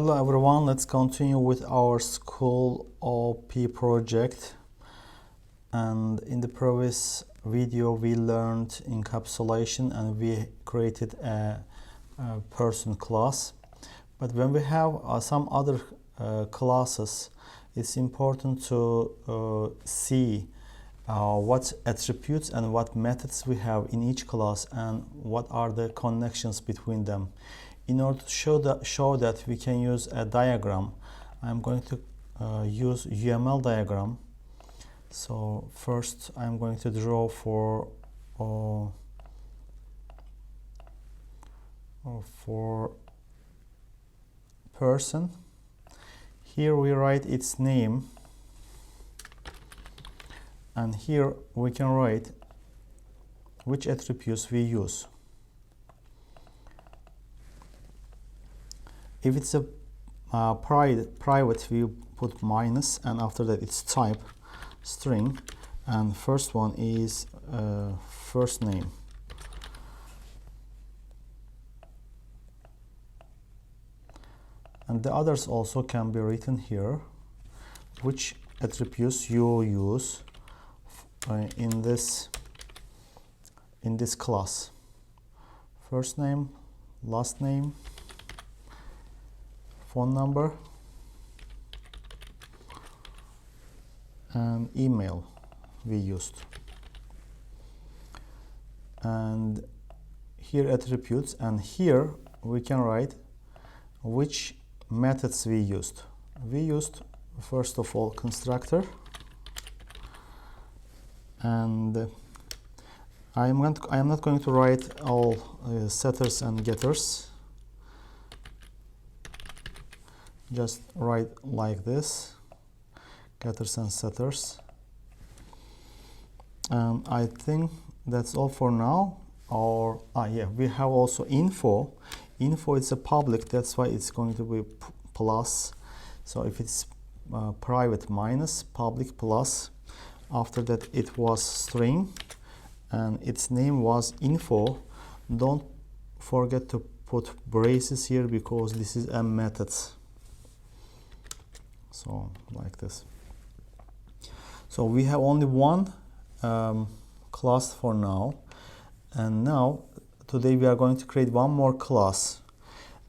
Hello everyone, let's continue with our school OP project. And in the previous video we learned encapsulation and we created a person class. But when we have some other classes, it's important to see what attributes and what methods we have in each class and what are the connections between them. In order to show that we can use a diagram, I'm going to use UML diagram. So first I'm going to draw for person. Here we write its name, and here we can write which attributes we use. If it's a private, we put minus, and after that it's type string, and first one is first name. And the others also can be written here, which attributes you use in this class. First name, last name, phone number, and email we used. And here attributes, and here we can write which methods we used. We used first of all constructor, and I am not going to write all setters and getters. Just write like this, getters and setters. And I think that's all for now. Or yeah, we have also info. Info is a public, that's why it's going to be plus. So if it's private minus, public plus. After that it was string, and its name was info. Don't forget to put braces here because this is a method. So like this. So we have only one class for now, and now today we are going to create one more class,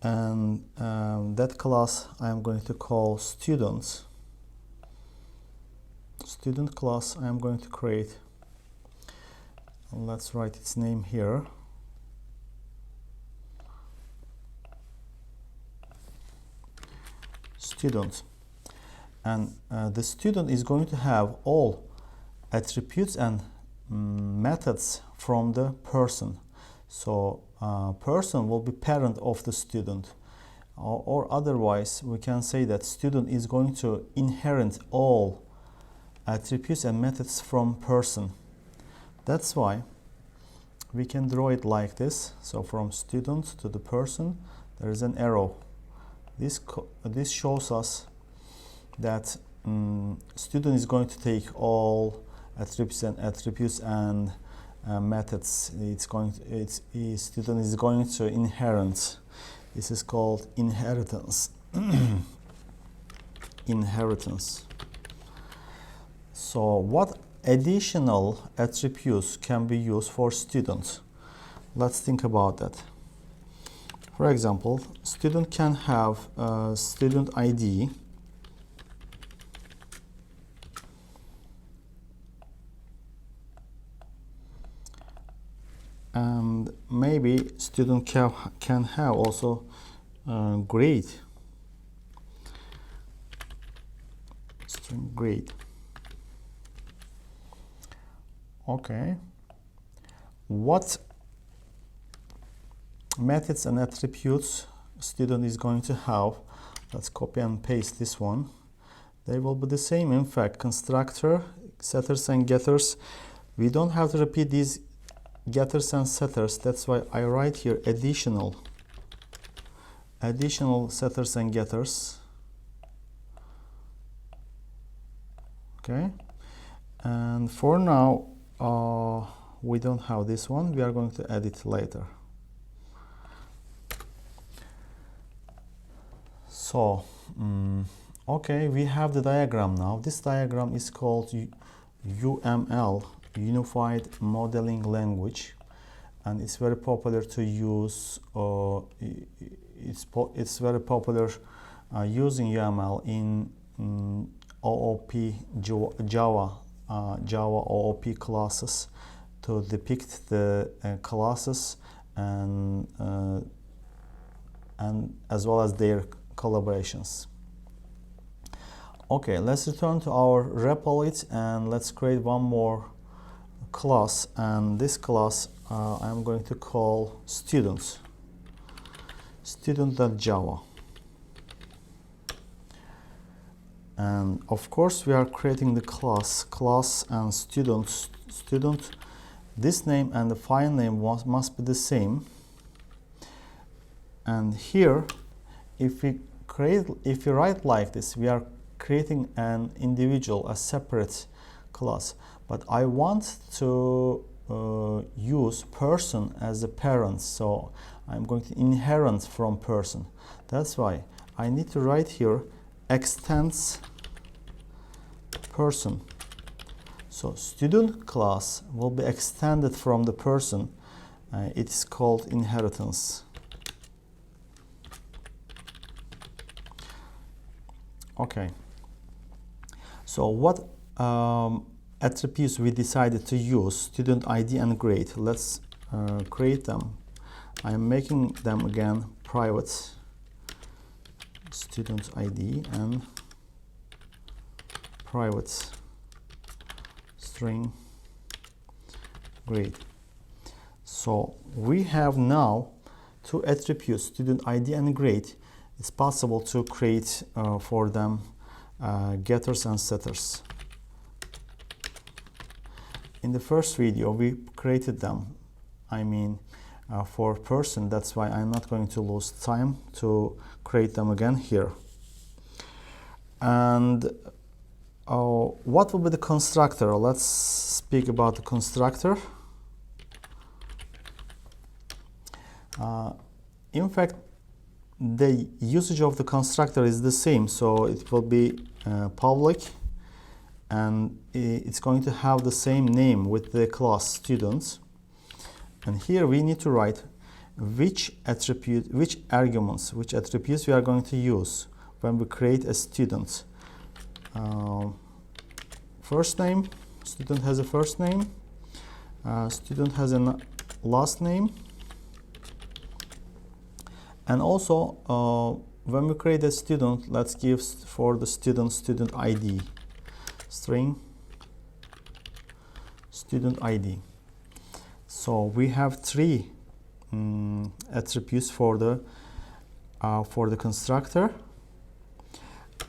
and that class I am going to call students. Student class I am going to create. Let's write its name here. Student. And the student is going to have all attributes and methods from the person. So person will be parent of the student, or otherwise we can say that student is going to inherit all attributes and methods from person. That's why we can draw it like this. So from student to the person there is an arrow. This shows us that student is going to take all attributes and methods. Student is going to inherit. This is called inheritance. Inheritance. So what additional attributes can be used for students? Let's think about that. For example, student can have a student ID, and maybe student can have also grade, string grade. Okay, what methods and attributes student is going to have? Let's copy and paste this one. They will be the same. In fact, constructor, setters and getters, we don't have to repeat these getters and setters. That's why I write here additional setters and getters. Okay, and for now we don't have this one. We are going to add it later. So okay, we have the diagram now. This diagram is called UML, Unified Modeling Language, and it's very popular to use. It's very popular using UML in OOP Java OOP classes to depict the classes and as well as their collaborations. Okay, let's return to our Replit and let's create one more class, and this class I'm going to call students, student.java. And of course we are creating the class and student. This name and the file name must be the same. And here, if we write like this, we are creating an individual, a separate class. But I want to use person as a parent, so I'm going to inherit from person. That's why I need to write here extends person. So student class will be extended from the person. It is called inheritance. Okay. So what attributes we decided to use? Student ID and grade. Let's create them. I am making them again private. Student ID and private string grade. So we have now two attributes, student ID and grade. It's possible to create for them getters and setters. In the first video we created them, I mean for person. That's why I'm not going to lose time to create them again here. And what will be the constructor? Let's speak about the constructor. In fact, the usage of the constructor is the same, so it will be public, and it's going to have the same name with the class students. And here we need to write which attribute, which arguments, which attributes we are going to use when we create a student. First name, student has a first name, student has a last name, and also when we create a student, let's give for the student ID, string student ID. So we have three attributes for the constructor,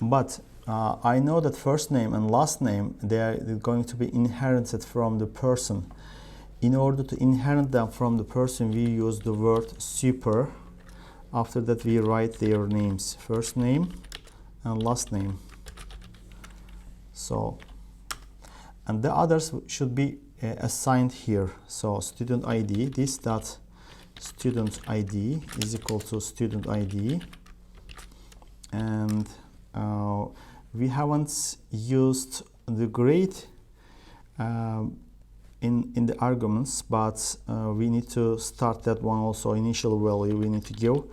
but I know that first name and last name, they are going to be inherited from the person. In order to inherit them from the person, we use the word super. After that we write their names, first name and last name. So, and the others should be assigned here. So student ID, this dot student ID is equal to student ID, and we haven't used the grade in the arguments, but we need to start that one also. Initial value we need to give.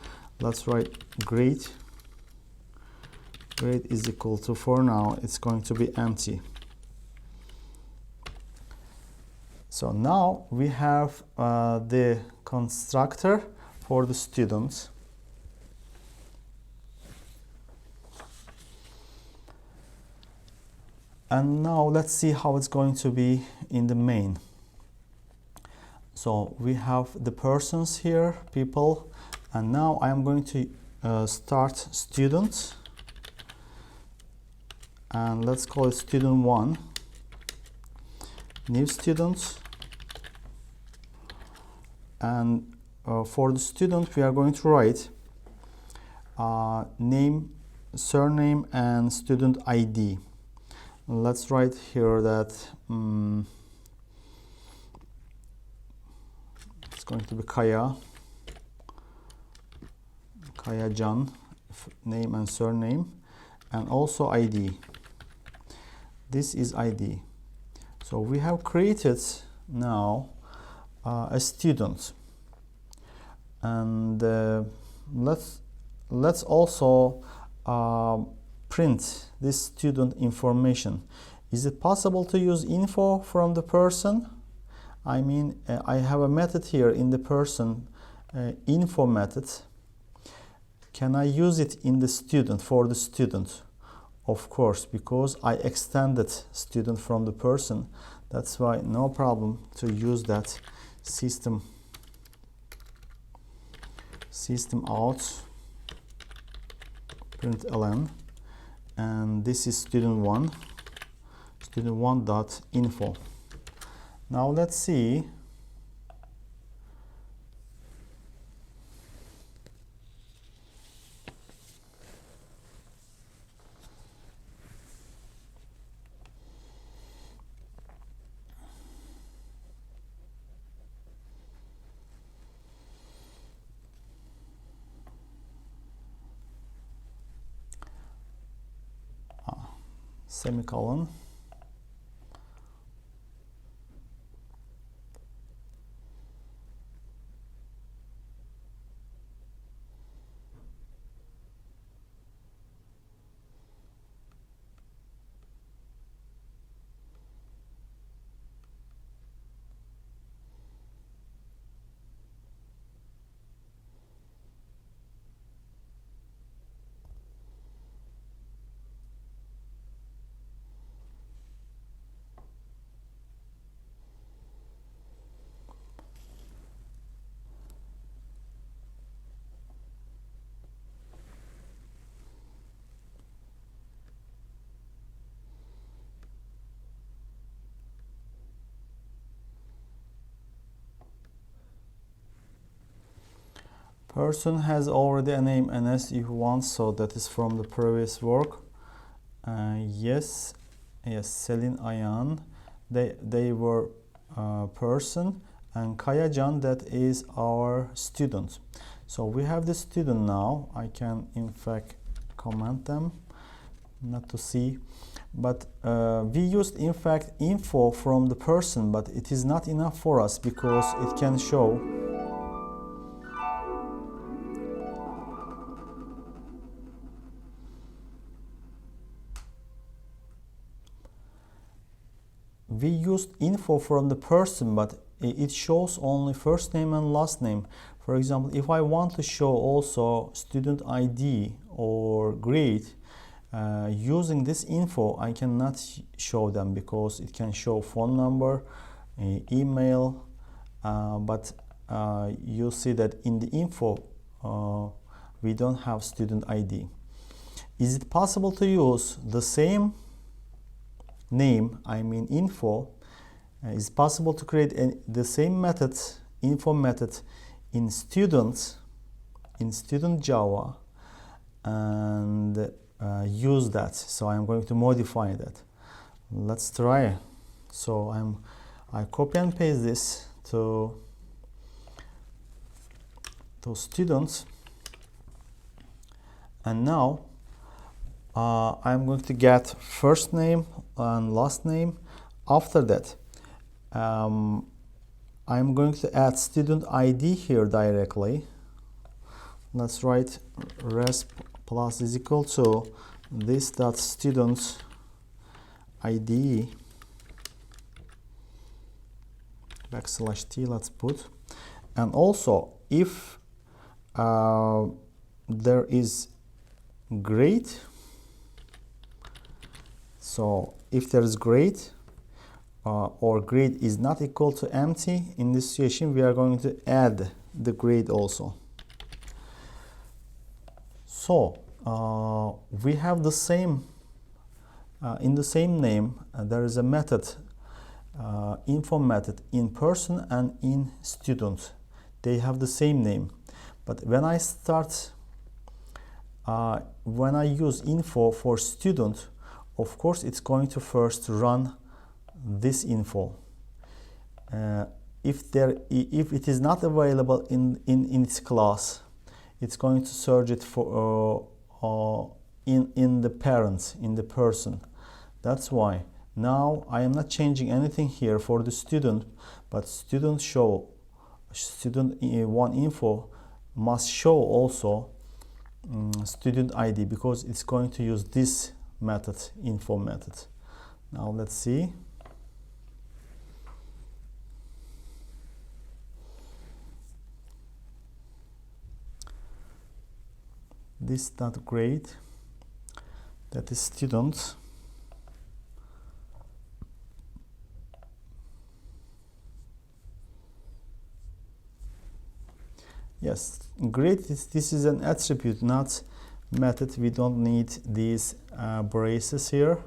Let's write grade. Grade is equal to, for now it's going to be empty. So now we have the constructor for the students. And now let's see how it's going to be in the main. So we have the persons here, people, and now I am going to start student, and let's call it student 1, new student, and for the student we are going to write name, surname, and student ID. Let's write here that it's going to be Kaya Can, name and surname, and also ID. This is ID. So we have created now a student, and let's also print this student information. Is it possible to use info from the person? I mean, I have a method here in the person, info method. Can I use it in the student, for the student? Of course, because I extended student from the person. That's why no problem to use that system out println, and this is student1 dot info. Now let's see. Semicolon. Person has already a name NS if wants, so that is from the previous work. Yes, Selin Ayan, they were person, and Kayacan, that is our student. So we have the student now. I can in fact comment them, not to see, but we used in fact info from the person, but it is not enough for us because it can show we used info from the person, but it shows only first name and last name. For example, if I want to show also student ID or grade using this info, I cannot show them because it can show phone number, email, but you see that in the info we don't have student ID. Is it possible to use the same name, I mean info, is possible to create the same method, info method, in student Java, and use that. So I'm going to modify that. Let's try. So I copy and paste this to students, and now I'm going to get first name and last name. After that, I'm going to add student ID here directly. Let's write resp plus is equal to this dot student ID \t, let's put, and also if there is grade. So if there is grade or grade is not equal to empty, in this situation we are going to add the grade also. So we have the same in the same name there is a method, info method, in person and in student. They have the same name, but when I start when I use info for student, of course it's going to first run this info. If it is not available in its class, it's going to search it for in the parent, in the person. That's why now I am not changing anything here for the student, but student one info must show also student ID, because it's going to use this method, info method. Now let's see. This dot grade, that is student. Yes, grade this is an attribute, not method. We don't need these braces here.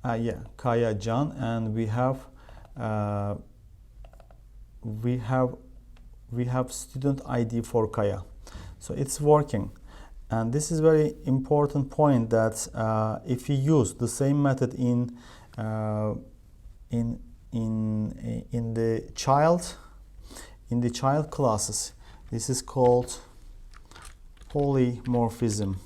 Yeah, Kaya Can, and we have student ID for Kaya, so it's working. And this is very important point, that if you use the same method in the child classes, this is called polymorphism.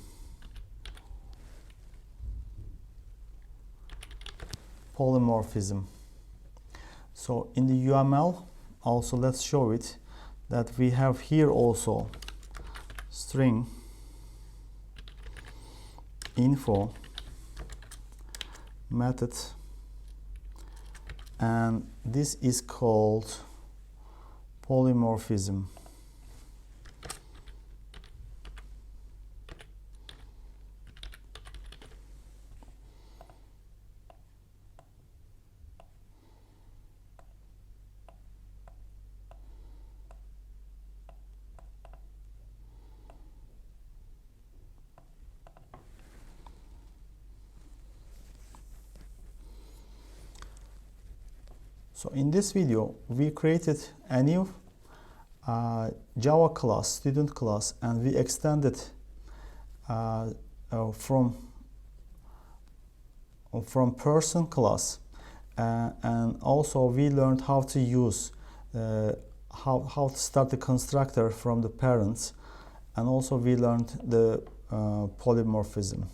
Polymorphism. So in the UML also, let's show it, that we have here also string info method, and this is called polymorphism. So in this video, we created a new Java class, student class, and we extended from person class, and also we learned how to use how to start the constructor from the parents, and also we learned the polymorphism.